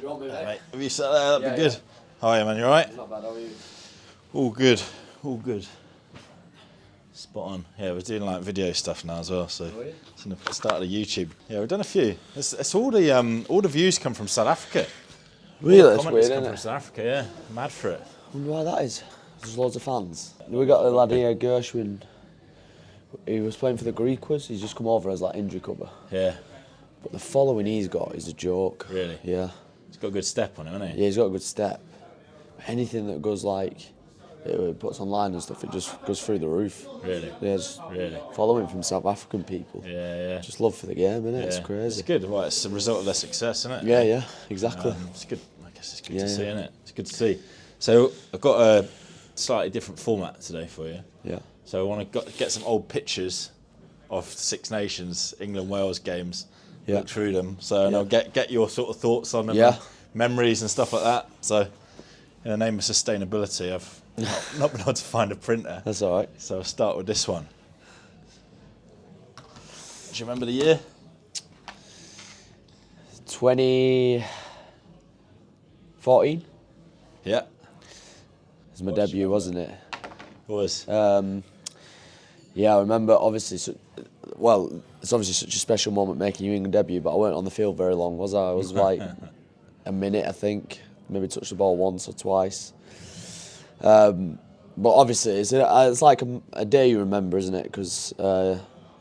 you want me, mate? Have you sat there? That'd be good. How are you, man? You alright? Not bad, how are you? All good. All good. Spot on. Yeah, we're doing like video stuff now as well, so it's in the start of the YouTube. Yeah, we've done a few. It's all the views come from South Africa. Really? All the That's comments weird, come isn't from it? South Africa, yeah. Mad for it. I wonder why that is. There's loads of fans. We got a lad here, Gershwin. He was playing for the Greekers. He's just come over as like injury cover. Yeah. But the following he's got is a joke. Really? Yeah. He's got a good step on him, hasn't he? Yeah, he's got a good step. Anything that goes like, it puts online and stuff, it just goes through the roof. Really? Yeah, just Really? following from South African people. Yeah. Just love for the game, innit? Yeah. It's crazy. It's good. Well, it's a result of their success, isn't it? Yeah, exactly. It's good. I guess it's good Yeah, to see, yeah. isn't it? It's good to see. So I've got a slightly different format today for you. Yeah. So I want to get some old pictures of Six Nations, England, Wales games. Yeah. Look through them. So and I'll get your sort of thoughts on them, Yeah. memories and stuff like that. So in the name of sustainability, I've not been able to find a printer. That's all right. So I'll start with this one. Do you remember the year? 2014 Yeah. it was my debut, wasn't it? It was. Yeah, I remember. Obviously, it's obviously such a special moment making your England debut. But I weren't on the field very long, was I? I was like a minute, I think. Maybe touched the ball once or twice. But obviously, it's like a day you remember, isn't it? Because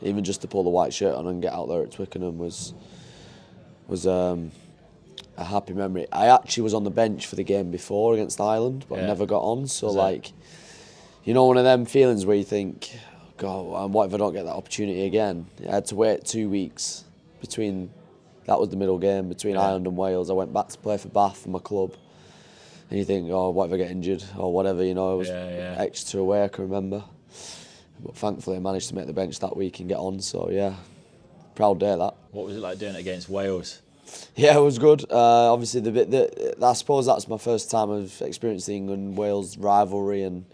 even just to pull the white shirt on and get out there at Twickenham was a happy memory. I actually was on the bench for the game before against Ireland, but I never got on. So like, you know, one of them feelings where you think, God, what if I don't get that opportunity again? I had to wait 2 weeks between. That was the middle game between Ireland and Wales. I went back to play for Bath for my club. And you think, oh, what if I get injured or whatever, you know, it was extra away, I can remember. But thankfully I managed to make the bench that week and get on, so yeah, proud day that. What was it like doing it against Wales? Yeah, it was good. Obviously, I suppose that's my first time of experiencing England-Wales rivalry, and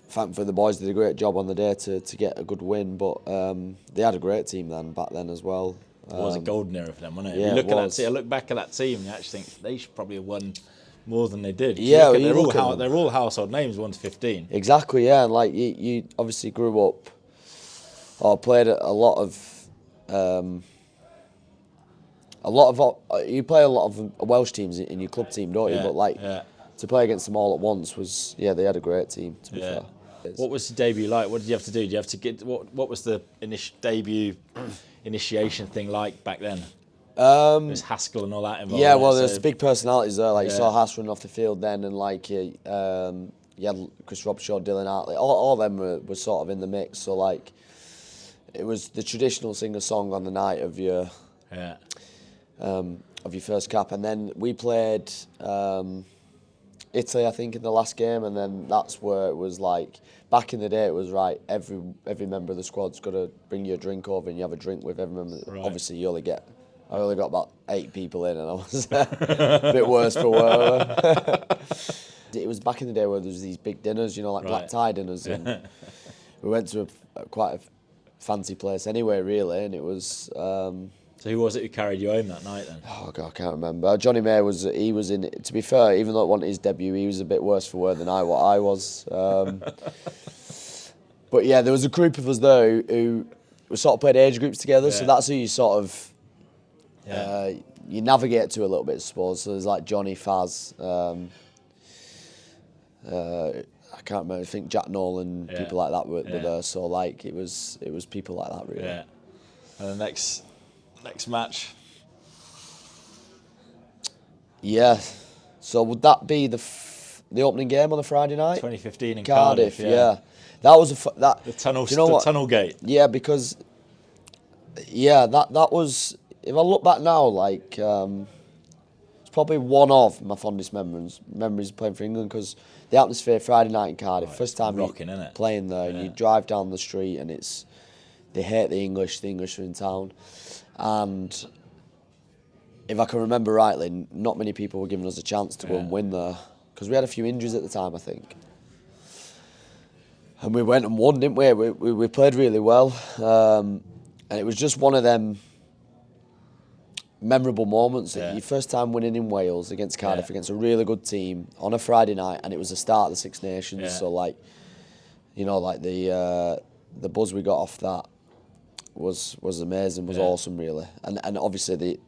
thankfully the boys did a great job on the day to get a good win, but they had a great team back then as well. It was a golden era for them, wasn't it? Yeah, I look back at that team and you actually think they should probably have won more than they did. Yeah, they're all household names, 1 to 15. Exactly, yeah, and like you obviously grew up or played a lot of you play a lot of Welsh teams in your club team, don't you? But to play against them all at once was they had a great team, to be fair. What was the debut like? What did you have to do? Did you have to get what was the debut initiation thing like back then? There's Haskell and all that involved. Yeah, well, there's big personalities there. Like you saw Haas running off the field then, and like you had Chris Robshaw, Dylan Hartley. All of them were sort of in the mix. So like, it was the traditional singer-song on the night of your first cap, and then we played Italy, I think, in the last game, and then that's where it was like. Back in the day, it was right. Every member of the squad's got to bring you a drink over, and you have a drink with every member. Right. Obviously, I only got about 8 people in, and I was a bit worse for wear. It was back in the day where there was these big dinners, you know, like black tie dinners, and we went to quite a fancy place anyway, really, and it was. So who was it who carried you home that night then? Oh God, I can't remember. Johnny May was in it. To be fair, even though it wasn't his debut, he was a bit worse for wear than I was. But yeah, there was a group of us there who sort of played age groups together, so that's who you sort of you navigate to a little bit, I suppose. So there's like Johnny, Faz, I can't remember. I think Jack Nolan, people like that were there. So like it was people like that really. Yeah. And the next match. Yeah. So would that be the opening game on the Friday night? 2015 in Cardiff. Yeah. That was the tunnel. Do you know the what? tunnel gate. Yeah, because that was. If I look back now, like it's probably one of my fondest memories of playing for England, because the atmosphere Friday night in Cardiff, first time playing there, and you drive down the street and they hate the English are in town, and if I can remember rightly, not many people were giving us a chance to go and win there, because we had a few injuries at the time, I think. And we went and won, didn't we? We played really well, and it was just one of them memorable moments. Yeah. Your first time winning in Wales against Cardiff, against a really good team on a Friday night, and it was the start of the Six Nations. Yeah. So like, you know, like the buzz we got off that was amazing, was awesome, really, and obviously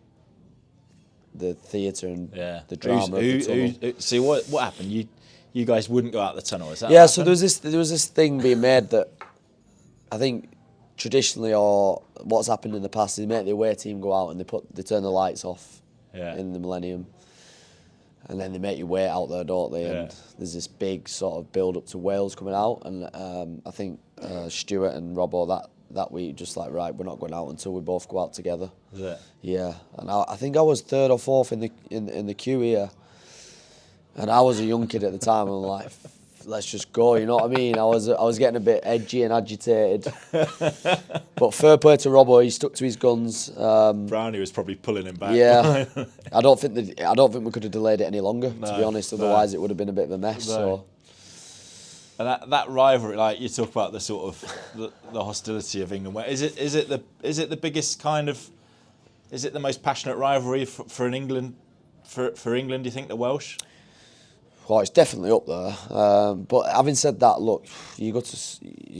the theatre and the drama. Of the tunnel. So what happened? You guys wouldn't go out the tunnel, is that? Yeah. So there was this thing being made that I think traditionally, or what's happened in the past, is make the away team go out and they turn the lights off in the Millennium, and then they make you wait out there, don't they? And there's this big sort of build up to Wales coming out, and I think Stuart and Robbo that week just like, right, we're not going out until we both go out together. Is it? Yeah, and I think I was third or fourth in the queue here, and I was a young kid at the time. And I'm like, let's just go, you know what I mean? I was getting a bit edgy and agitated, but fair play to Robbo, he stuck to his guns. Brownie was probably pulling him back. Yeah, I don't think we could have delayed it any longer, to be honest. Otherwise, it would have been a bit of a mess. No. So. And that rivalry, like you talk about the sort of the hostility of England. Is it the biggest kind of? Is it the most passionate rivalry for England? For England, do you think, the Welsh? Well, it's definitely up there. But having said that, look, you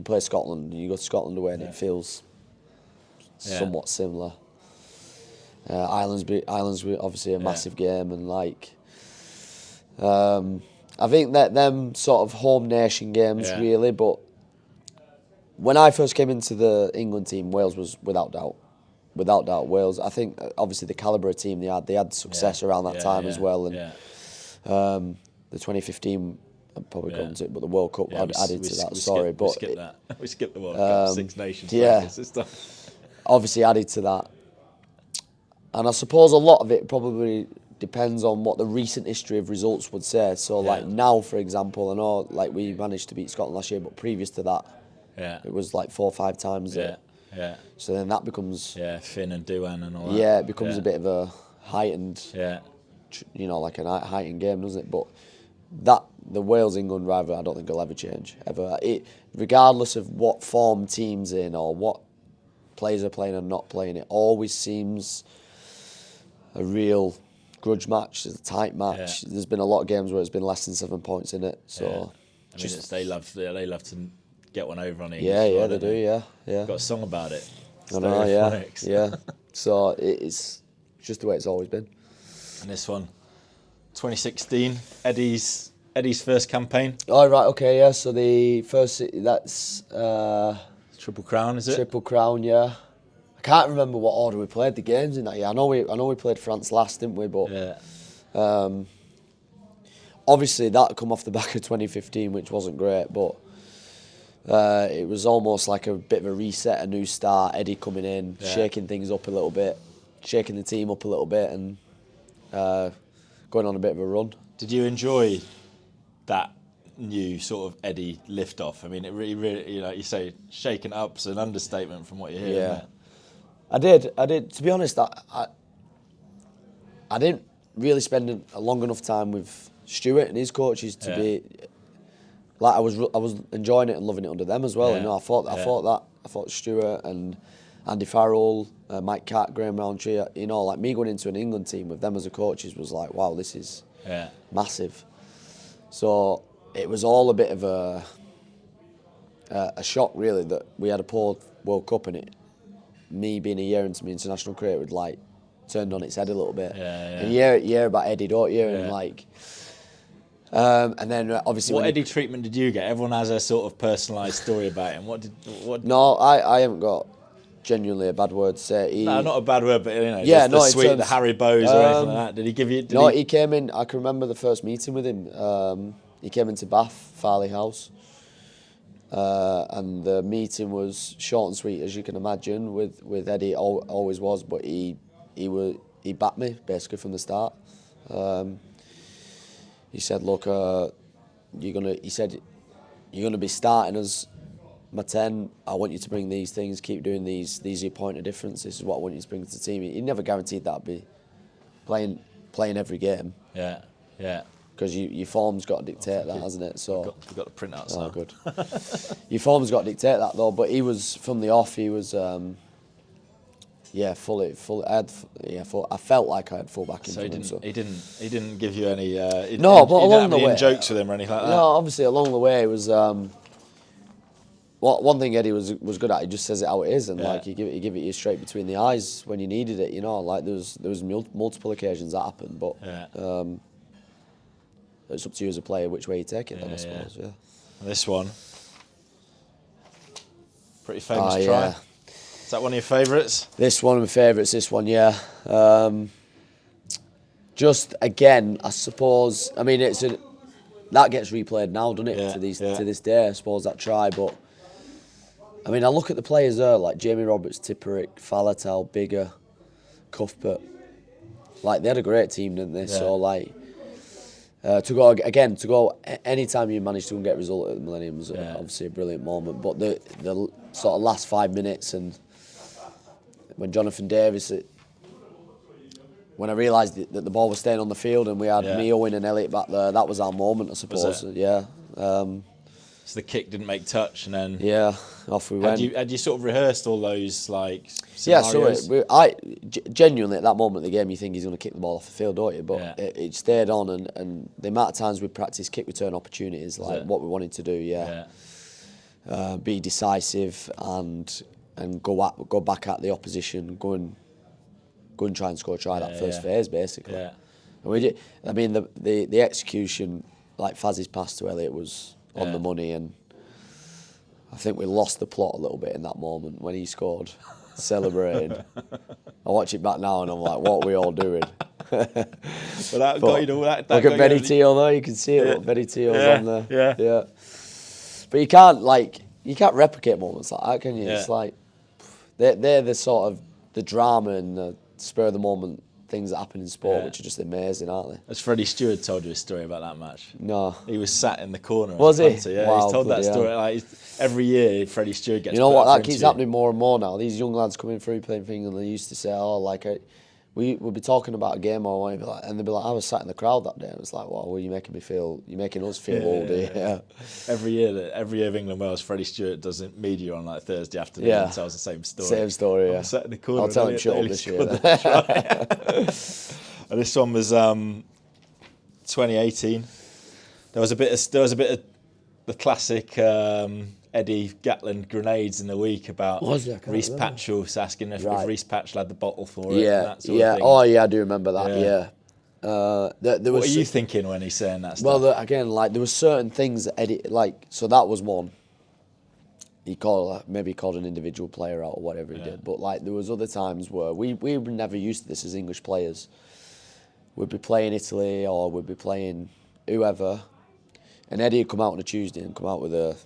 play Scotland, you go to Scotland away, and it feels somewhat similar. Ireland's obviously a massive game, and like, I think that them sort of home nation games really. But when I first came into the England team, Wales was without doubt Wales. I think obviously the calibre of team they had success around that time as well, and. The 2015, I'm probably going to it, but the World Cup added to that. We skipped the World Cup, Six Nations. Yeah, obviously added to that. And I suppose a lot of it probably depends on what the recent history of results would say. So like now, for example, I know like we managed to beat Scotland last year, but previous to that, it was like 4 or 5 times. Yeah. So then that becomes Finn and Duan and all that. Yeah, it becomes a bit of a heightened. Yeah. You know, like a heightened game, doesn't it? But the Wales-England rivalry, I don't think will ever change, ever. Regardless of what form team's in or what players are playing and not playing, it always seems a real grudge match. It's a tight match. There's been a lot of games where it's been less than 7 points in it. So I mean, they love to get one over on England. Yeah, they do. Yeah. Got a song about it. I know. Yeah. So it's just the way it's always been. And this one, 2016, Eddie's first campaign. Oh, right, okay, yeah. So the first, that's Triple Crown, is it? Triple Crown, yeah. I can't remember what order we played the games in that year. I know we played France last, didn't we? But obviously that come off the back of 2015, which wasn't great. But it was almost like a bit of a reset, a new start. Eddie coming in, shaking things up a little bit, shaking the team up a little bit, and going on a bit of a run. Did you enjoy that new sort of Eddie lift-off? I mean, it really, like you say, shaking up's an understatement from what you hear. Yeah, I did. To be honest, I didn't really spend a long enough time with Stuart and his coaches to be like I was enjoying it and loving it under them as well. You know, I thought Stuart and Andy Farrell, Mike Catt, Graham Roundtree, you know, like me going into an England team with them as a coaches was like, wow, this is massive. So it was all a bit of a shock, really, that we had a poor World Cup in it. Me being a year into my international career would like turned on its head a little bit. And you hear about Eddie, don't you? And like, and then obviously, what Eddie treatment did you get? Everyone has a sort of personalised story about him. No, I haven't got genuinely a bad word to say. No, not a bad word, but you know, the Harry Bows or anything like that. Did he give you? He came in. I can remember the first meeting with him. He came into Bath, Farley House, and the meeting was short and sweet, as you can imagine. With Eddie, always was, but he backed me basically from the start. He said, "Look, you're gonna be starting as my 10. I want you to bring these things. Keep doing these. These are your point of difference. This is what I want you to bring to the team." He never guaranteed that I'd be playing every game. Yeah. Because your form's got to dictate that, hasn't it? So we've got the printouts. Oh, good. Your form's got to dictate that though. But he was from the off. He was Yeah, fully. I felt like I had full back. So into he him. didn't give you any. No, but you along didn't the have any way, jokes with him or anything like that. No, obviously along the way it was. One thing Eddie was good at. He just says it how it is, and like he give it you straight between the eyes when you needed it. Like there was multiple occasions that happened, but it's up to you as a player which way you take it. Then I suppose. Yeah. This one, pretty famous try. Yeah. Is that one of your favourites? This one of my favourites. This one, yeah. Just again, I suppose. I mean, that gets replayed now, doesn't it? To this day, I suppose that try. But I mean, I look at the players there, like Jamie Roberts, Tipperick, Faletau, Bigger, Cuthbert. Like they had a great team, didn't they? Yeah. So like. To go anytime you manage to get a result at the Millennium was obviously a brilliant moment. But the sort of last 5 minutes, and when Jonathan Davis, when I realised that the ball was staying on the field and we had me, Owen and Elliot back there, that was our moment, I suppose. Yeah. So the kick didn't make touch, and then off we went. Had you sort of rehearsed all those like scenarios? Yeah, so I genuinely at that moment in the game you think he's going to kick the ball off the field, don't you? But it stayed on, and the amount of times we practiced kick return opportunities, like what we wanted to do, be decisive and go back at the opposition, go and try and score a try that first phase basically. Yeah. And we did. I mean the execution, like Faz's pass to Elliot was on the money, and I think we lost the plot a little bit in that moment when he scored, celebrating. I watch it back now and I'm like, what are we all doing? But that got you to that. Look at Benny Teal though, you can see it. Look, Benny Teal's on there. Yeah. But you can't replicate moments like that, can you? It's like they're the sort of the drama and the spur of the moment things that happen in sport, which are just amazing, aren't they? Has Freddie Stewart told you a story about that match? No. He was sat in the corner. Was he? Yeah, wow, he's told that story. Like every year, Freddie Stewart gets. You know what? That keeps happening more and more now. These young lads coming through playing for England, they used to say, we would be talking about a game or whatever, and they'd be like, I was sat in the crowd that day, and it's like, well, you're making us feel old. Yeah. Every year of England Wales, Freddie Stewart does media on like Thursday afternoon and tells the same story. Same story, yeah. I'm sat in the corner. I'll tell him shut up this year. And this one was 2018. There was a bit of the classic Eddie Gatland grenades in the week about Rhys Patchell asking if Rhys Patchell had the bottle for it. And that sort of thing. Oh yeah, I do remember that. Yeah. What are you thinking when he's saying that stuff? Well, again, like there were certain things that Eddie so that was one. He called an individual player out or whatever he did, but like there was other times where we were never used to this as English players. We'd be playing Italy or we'd be playing whoever, and Eddie would come out on a Tuesday and come out with a.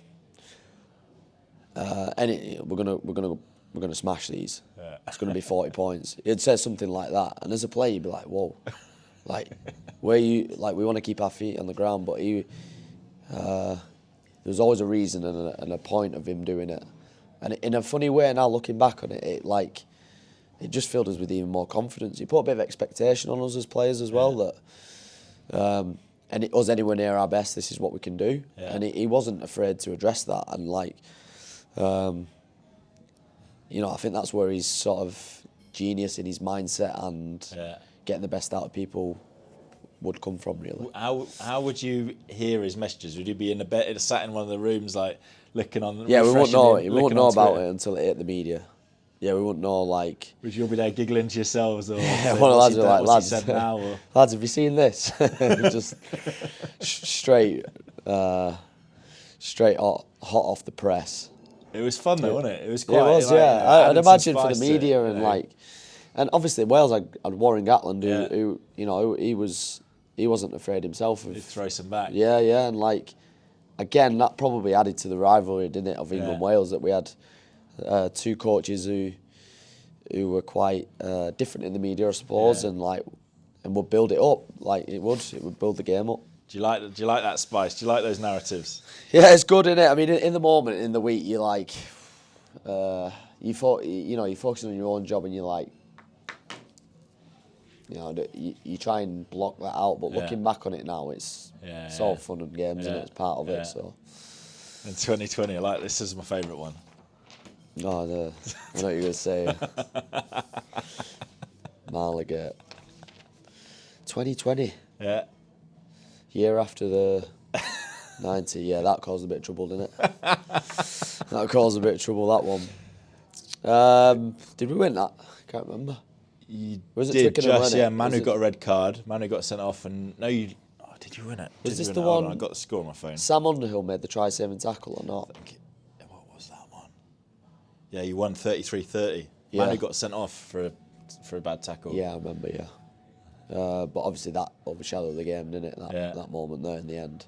We're gonna smash these. Yeah. It's gonna be 40 points. He'd say something like that, and as a player, you'd be like, "Whoa, like where you like we want to keep our feet on the ground," but he. There was always a reason and a point of him doing it, and in a funny way now looking back on it, it just filled us with even more confidence. He put a bit of expectation on us as players as well that. And us anywhere near our best, this is what we can do. Yeah. And he wasn't afraid to address that. And I think that's where he's sort of genius in his mindset and getting the best out of people would come from, really. How would you hear his messages? Would you be in a bed, sat in one of the rooms, like looking on? Yeah, we wouldn't know. We wouldn't know about it until it hit the media. Yeah, we wouldn't know, like... Would you all be there giggling to yourselves? Or one of the lads were like, lads, lads, have you seen this? Just straight hot off the press. It was fun though, wasn't it? It was quite... It was, I'd imagine for the media and And obviously Wales had Warren Gatland, who he wasn't afraid himself of... He'd throw some back. Yeah, and again, that probably added to the rivalry, didn't it, of England-Wales, that we had... two coaches who were quite different in the media, I suppose, and would build it up. It would build the game up. Do you like that spice? Do you like those narratives? Yeah, it's good, isn't it? I mean, in the moment, in the week, you're like, you're focusing on your own job, and you're like, you try and block that out. But looking back on it now, it's all fun and games, and it's part of it. So. In 2020, I like this is my favourite one. Oh, I know what you're going to say. Marligate. 2020. Yeah. Year after the 90. Yeah, that caused a bit of trouble, didn't it? That caused a bit of trouble, that one. Did we win that? Can't remember. You Was it did Twickenham, just, wasn't it? yeah. Manu Was it- got a red card. Manu got sent off, and no, you. Oh, did you win it? Was Did this you the win it? Hold one- on, I got the score on my phone. Sam Underhill made the try-saving tackle or not? What was that one? Yeah, you won 33-30. Yeah. Manu got sent off for a bad tackle. Yeah, I remember, yeah. But obviously that overshadowed the game, didn't it? That moment there in the end.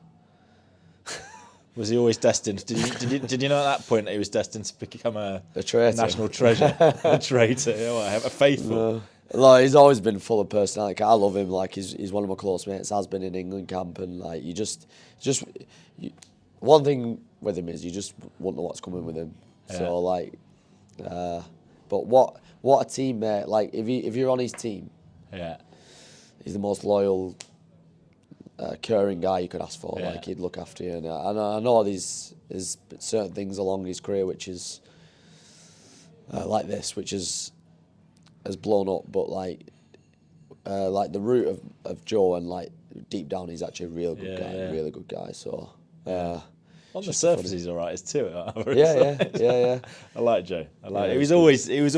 Was he always destined? Did you know at that point that he was destined to become a traitor. national treasure, a traitor, a faithful? Like, he's always been full of personality. I love him. Like he's one of my close mates. Has been in England camp, and like one thing with him is you just won't know what's coming with him. Yeah. So like, but what a teammate. Like if you're on his team, Yeah. he's the most loyal, caring guy you could ask for. Yeah. Like he'd look after you. And I know there's certain things along his career which is like this, which has blown up. But like the root of Joe, and like deep down he's actually a real good guy, really good guy. So On the surface, he's all right. It's too. yeah. I like Joe. Yeah, He was always. You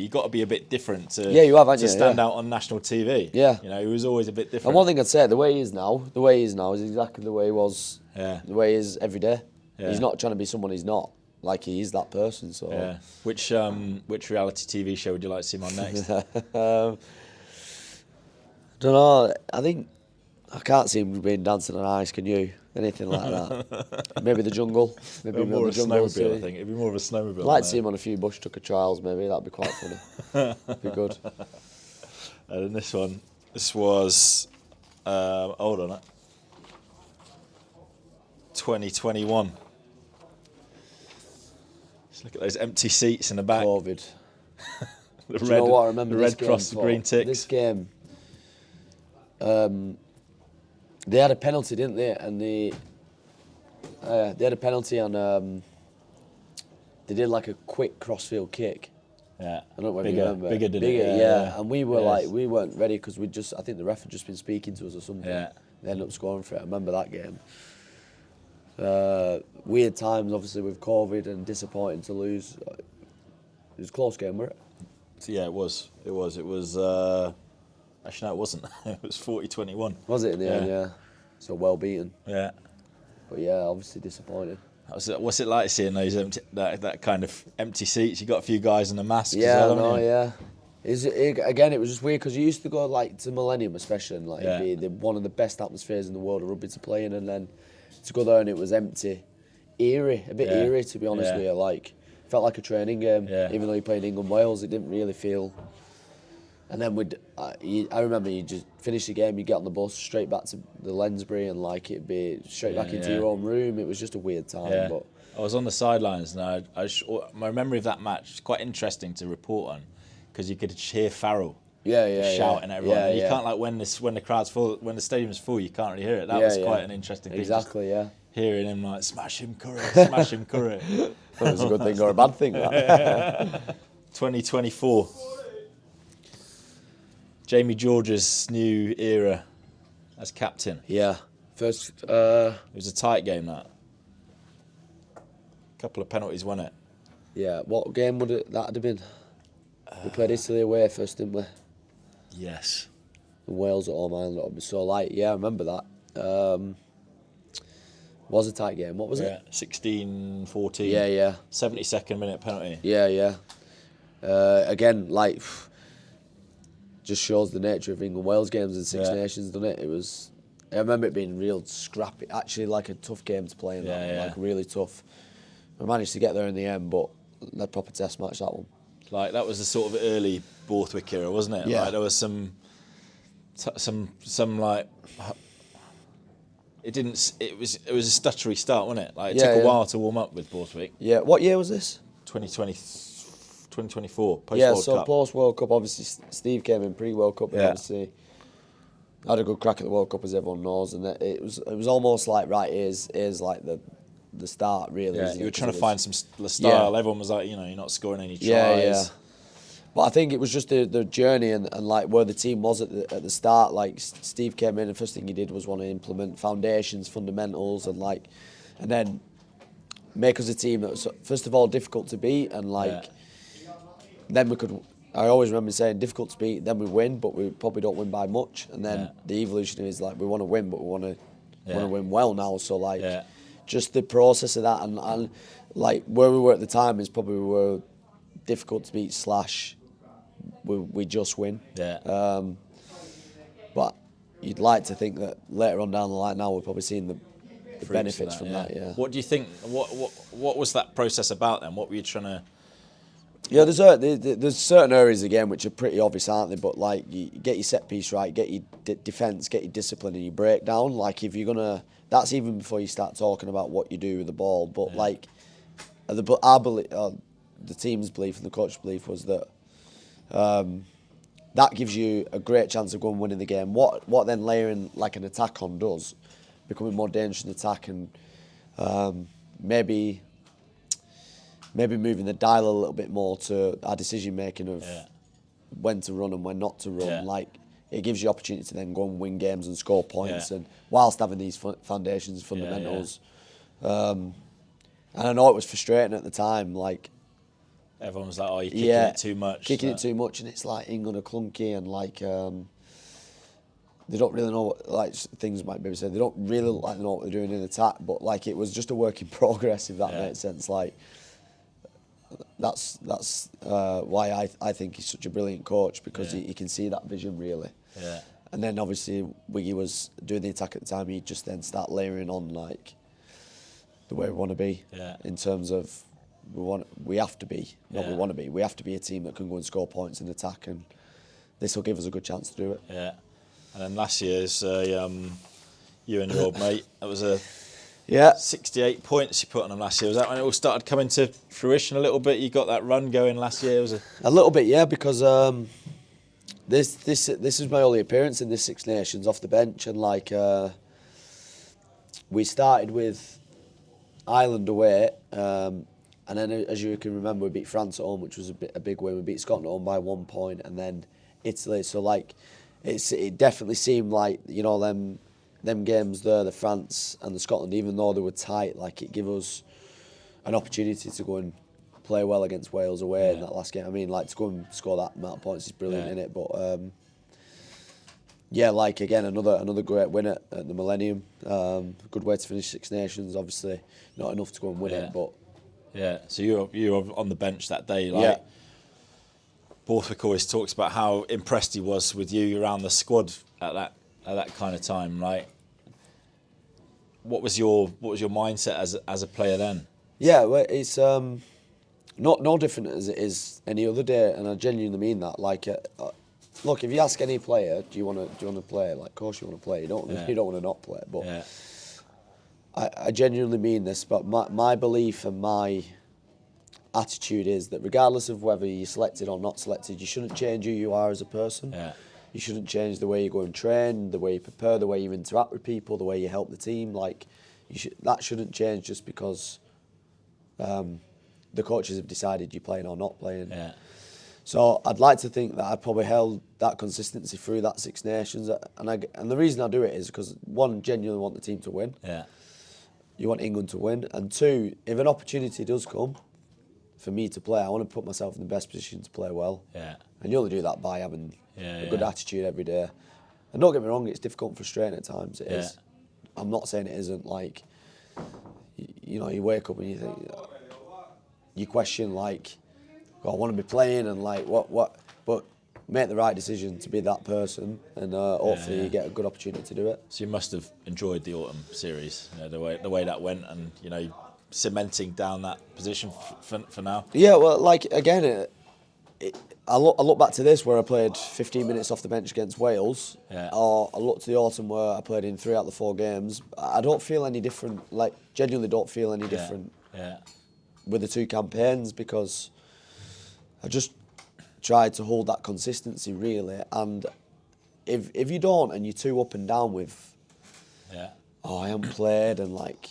got to be a bit different to. Yeah, you have, haven't to you? stand out on national TV. Yeah. He was always a bit different. And one thing I'd say, the way he is now is exactly the way he was. Yeah. The way he is every day. Yeah. He's not trying to be someone he's not. Like he is that person. So. Yeah. Which reality TV show would you like to see him on next? Don't know. I can't see him being dancing on ice. Can you? Anything like that? Maybe the jungle. Maybe More of a jungle. snowmobile, I think. It'd be more of a snowmobile. I'd like to see him on a few bush tucker trials. Maybe that'd be quite funny. Be good. And then this was, hold on, 2021. Just look at those empty seats in the back. COVID. The Do you know what I remember the this red game cross, the for? green ticks. This game, they had a penalty, didn't they? And they had a penalty on. They did like a quick crossfield kick. Yeah. I don't know whether you remember. Bigger did it. Yeah. And we were we weren't ready because I think the ref had just been speaking to us or something. Yeah. They ended up scoring for it. I remember that game. Weird times, obviously, with COVID, and disappointing to lose. It was a close game, wasn't it? Yeah, it was. Actually, no, it wasn't. It was 40-21. Was it in the end? Yeah. So well beaten. Yeah. But yeah, obviously disappointing. What's it like seeing those that kind of empty seats? You got a few guys in a mask. Yeah, as well, haven't you? Yeah. Again, it was just weird because you used to go like to Millennium, especially, and like it'd be one of the best atmospheres in the world of rugby to play in, and then to go there and it was empty, eerie, a bit eerie to be honest with you. Like felt like a training game, even though you're playing England Wales, it didn't really feel. And then I remember you just finish the game, you get on the bus straight back to the Lensbury, and like it'd be straight back into your own room. It was just a weird time. Yeah. But I was on the sidelines, and my memory of that match was quite interesting to report on, because you could hear Farrell shouting at everyone. And you can't, like, when the crowd's full, when the stadium's full, you can't really hear it. That was quite an interesting thing. Exactly, just hearing him like, smash him, Curry, smash him, Curry. Thought it was a good thing or a bad thing. That. 2024. Jamie George's new era as captain. Yeah. First. It was a tight game, that. A couple of penalties, won it. Yeah. What game would that have been? We played Italy away first, didn't we? Yes. And Wales at home, Ireland at home. So, like, yeah, I remember that. Was a tight game. What was it? 16-14. Yeah. 72nd minute penalty. Yeah. Again, like, just shows the nature of England Wales games in Six Nations, doesn't it? I remember it being real scrappy. Actually, like a tough game to play in. Like really tough. We managed to get there in the end, but a proper test match, that one. Like, that was the sort of early Borthwick era, wasn't it? Yeah. Like, there was some like. It was a stuttery start, wasn't it? Like, it took a while to warm up with Borthwick. Yeah. What year was this? 2024, post-World Cup. Post-World Cup, obviously Steve came in pre-World Cup, and obviously had a good crack at the World Cup, as everyone knows, and it was almost like, right, here's like the the start, really. Yeah, isn't you it? were 'Cause trying it to was- find some style. Yeah. Everyone was like, you're not scoring any tries. Yeah. But I think it was just the journey and like where the team was at the start. Like Steve came in and first thing he did was want to implement foundations, fundamentals, and then make us a team that was first of all difficult to beat and then we could. I always remember saying difficult to beat, then we win, but we probably don't win by much. And then the evolution is like we want to win, but we want to win well now. So just the process of that and like where we were at the time is probably we were difficult to beat / we just win. Yeah. But you'd like to think that later on down the line now we're probably seeing the benefits from that. Yeah. What do you think? What was that process about then? What were you trying to? Yeah, there's certain areas again which are pretty obvious, aren't they? But like, you get your set piece right, get your defence, get your discipline, and your breakdown. Like, if you're gonna, that's even before you start talking about what you do with the ball. But like, our belief, the team's belief and the coach's belief was that that gives you a great chance of going and winning the game. What then layering like an attack on does, becoming more dangerous in attack and maybe moving the dial a little bit more to our decision making of when to run and when not to run. Yeah. Like, it gives you opportunity to then go and win games and score points, and whilst having these foundations, fundamentals. And I know it was frustrating at the time. Like, everyone was like, "Oh, you're kicking it too much." It too much, and it's like England are clunky, and like they don't really know what, like, things might maybe say they don't really like know what they're doing in attack. But like, it was just a work in progress, if that makes sense. Like, that's why I think he's such a brilliant coach, because he can see that vision really. Yeah. And then obviously Wiggy was doing the attack at the time. He'd just then start layering on like the way we want to be. Yeah. In terms of we have to be, not we want to be. We have to be a team that can go and score points in attack, and this will give us a good chance to do it. Yeah. And then last year's you and your old mate. That was 68 points you put on them last year. Was that when it all started coming to fruition a little bit? You got that run going last year. A little bit, yeah, because this is my only appearance in this Six Nations off the bench, and like we started with Ireland away, and then as you can remember, we beat France at home, which was a big win. We beat Scotland at home by 1 point, and then Italy. So like, it definitely seemed like, you know, them games there, the France and the Scotland, even though they were tight, like, it gave us an opportunity to go and play well against Wales away in that last game. I mean, like, to go and score that amount of points is brilliant, in it. But like, again, another great win at the Millennium. Good way to finish Six Nations. Obviously, not enough to go and win it, but So you were on the bench that day, like. Borthwick always talks about how impressed he was with you around the squad at that kind of time, right? What was your mindset as a player then? Yeah, well, it's no different as it is any other day, and I genuinely mean that. Like, look, if you ask any player, do you want to play? Like, of course you want to play. You don't want to not play. But I genuinely mean this. But my belief and my attitude is that regardless of whether you're selected or not selected, you shouldn't change who you are as a person. Yeah. You shouldn't change the way you go and train, the way you prepare, the way you interact with people, the way you help the team. Like, that shouldn't change just because the coaches have decided you're playing or not playing. Yeah. So I'd like to think that I probably held that consistency through that Six Nations, and the reason I do it is because, one, genuinely want the team to win. Yeah. You want England to win, and two, if an opportunity does come for me to play, I want to put myself in the best position to play well. Yeah. And you only do that by having a good attitude every day. And don't get me wrong, it's difficult and frustrating at times. It is. I'm not saying it isn't. Like, you know, you wake up and you think, you question, like, well, I want to be playing and like what, but make the right decision to be that person, and hopefully you get a good opportunity to do it. So you must have enjoyed the autumn series, you know, the way that went, and you know, cementing down that position for now. Yeah, well, like, again, I look back to this where I played 15 minutes off the bench against Wales, or I look to the autumn where I played in 3 out of the 4 games. I don't feel any different. Like, genuinely don't feel any different with the 2 campaigns, because I just tried to hold that consistency really. And if you don't, and you're too up and down with, I haven't played, and like,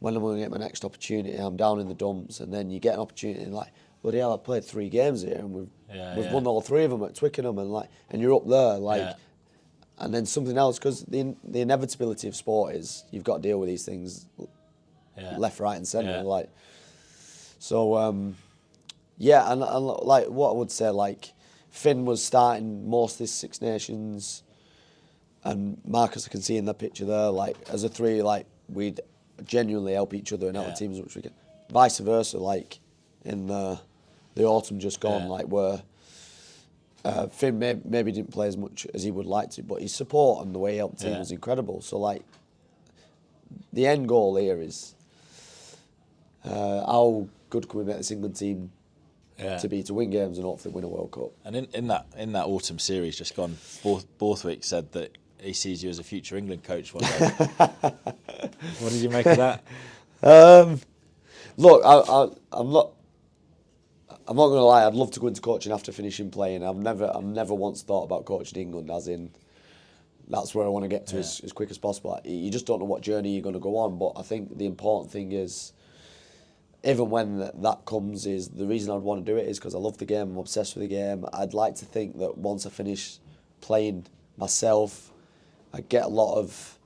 when I'm going to get my next opportunity. I'm down in the dumps, and then you get an opportunity and like, bloody hell, I played 3 games here and we've won all 3 of them at Twickenham, and you're up there like, and then something else, because the inevitability of sport is you've got to deal with these things left, right, and centre, like. So and like what I would say, like Finn was starting most of this Six Nations, and Marcus, I can see in the picture there, like as a 3, like we'd genuinely help each other and help the teams which we can. Vice versa, like in the autumn just gone, like where Finn maybe didn't play as much as he would like to, but his support and the way he helped the team was incredible. So like the end goal here is how good can we make this England team to win games and hopefully win a World Cup. And in that autumn series just gone, Borthwick said that he sees you as a future England coach one day. What did you make of that? Look, I'm not going to lie. I'd love to go into coaching after finishing playing. I've never once thought about coaching England as in that's where I want to get to as quick as possible. You just don't know what journey you're going to go on. But I think the important thing is, even when that comes, is the reason I'd want to do it is because I love the game. I'm obsessed with the game. I'd like to think that once I finish playing myself, I get a lot of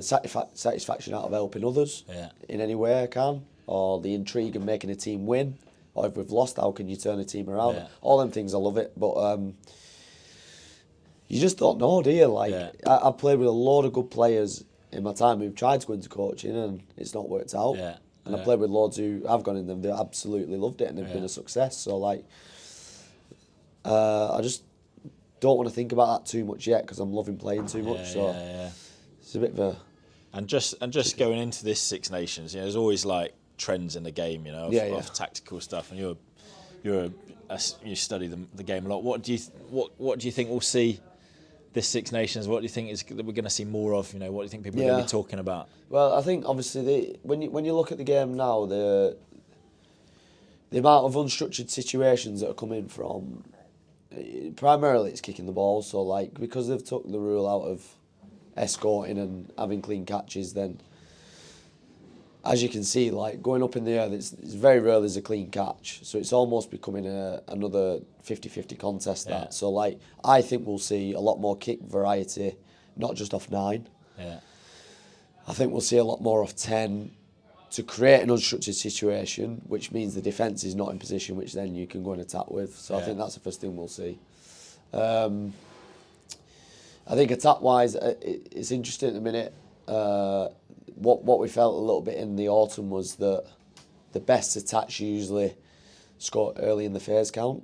satisfaction out of helping others in any way I can, or the intrigue of making a team win, or if we've lost, how can you turn a team around? All them things, I love it, but you just don't know, do you? Like I've played with a load of good players in my time who've tried to go into coaching and it's not worked out. And I played with loads who have gone in them, they absolutely loved it and they've been a success. So like, I just don't want to think about that too much yet because I'm loving playing too much. It's a bit of a... And just going into this Six Nations, you know, there's always like trends in the game, you know, of tactical stuff, and you study the game a lot. What do you think we'll see this Six Nations? What do you think that we're going to see more of? You know, what do you think people are going to be talking about? Well, I think obviously when you look at the game now, the amount of unstructured situations that are coming from, primarily it's kicking the ball. So like because they've took the rule out of escorting and having clean catches, then as you can see, like going up in the air, it's very rare there's a clean catch. So it's almost becoming another 50-50 contest. So like I think we'll see a lot more kick variety, not just off 9. I think we'll see a lot more off 10 to create an unstructured situation, which means the defence is not in position, which then you can go and attack with. So I think that's the first thing we'll see. I think attack-wise, it's interesting at the minute. What we felt a little bit in the autumn was that the best attacks usually score early in the phase count.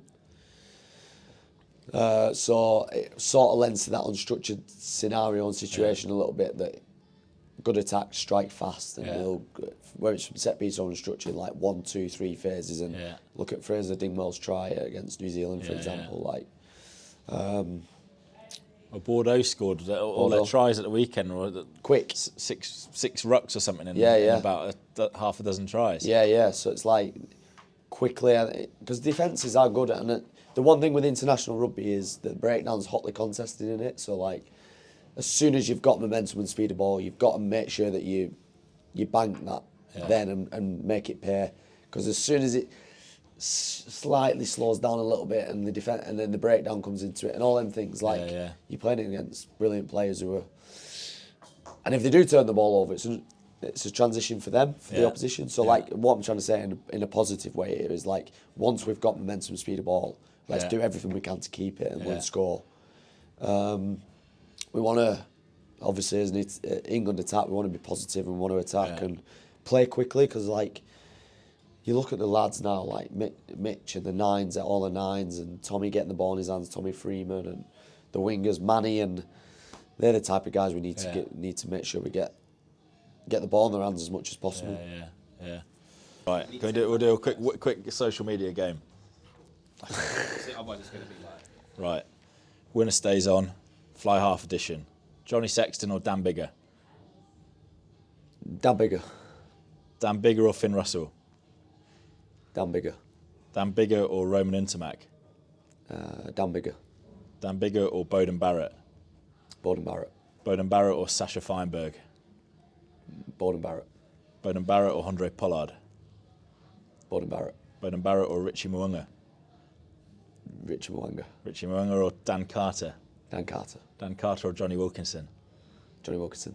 So it sort of lends to that unstructured scenario and situation a little bit, that good attacks strike fast, and they'll, where it's set piece or unstructured, like 1, 2, 3 phases, and look at Fraser Dingwell's try against New Zealand, for example. Like, Bordeaux scored all their tries at the weekend, or quick six rucks or something in about half a dozen tries. So it's like quickly, because defences are good, and the one thing with international rugby is that breakdown's hotly contested in it. So like, as soon as you've got momentum and speed of ball, you've got to make sure that you bank that then and make it pay. Because as soon as it slightly slows down a little bit and then the breakdown comes into it and all them things, like you're playing against brilliant players who are, and if they do turn the ball over, it's a transition for them, for the opposition. So like what I'm trying to say in a positive way here is like, once we've got momentum, speed of ball, let's do everything we can to keep it and win score. We want to, obviously as an England attack, we want to be positive and we want to attack and play quickly, because like, you look at the lads now, like Mitch and the 9s, all the 9s, and Tommy getting the ball in his hands, Tommy Freeman, and the wingers, Manny, and they're the type of guys we need to make sure we get the ball in their hands as much as possible. Right, we'll do a quick social media game. Right, winner stays on. Fly half edition. Johnny Sexton or Dan Biggar? Dan Biggar. Dan Biggar or Finn Russell? Dan Biggar. Dan Biggar or Roman Intermac? Dan Biggar. Dan Biggar or Bowden Barrett? Bowden Barrett. Bowden Barrett or Sasha Feinberg? Bowden Barrett. Bowden Barrett or Andre Pollard? Bowden Barrett. Bowden Barrett or Richie Mwanga? Richard Mwanga. Richie Mwanga or Dan Carter? Dan Carter. Dan Carter or Johnny Wilkinson? Johnny Wilkinson.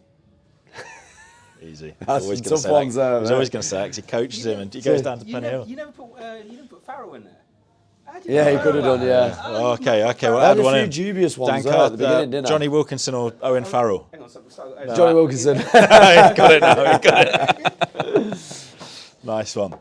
Easy. That's Always some gonna tough say ones that. there, He's mate. always going to say it 'cause he coaches him and he goes down to Penny Hill. You never put Farrell in there. How'd you Yeah, put he could have Farrell done, in yeah. there? Oh, okay. Well, I had add a one few in. dubious ones Dan there at Carter, the beginning, didn't I? Johnny Wilkinson or Owen Farrell? Hang on, Johnny Wilkinson. Got it now. Got it. Nice one.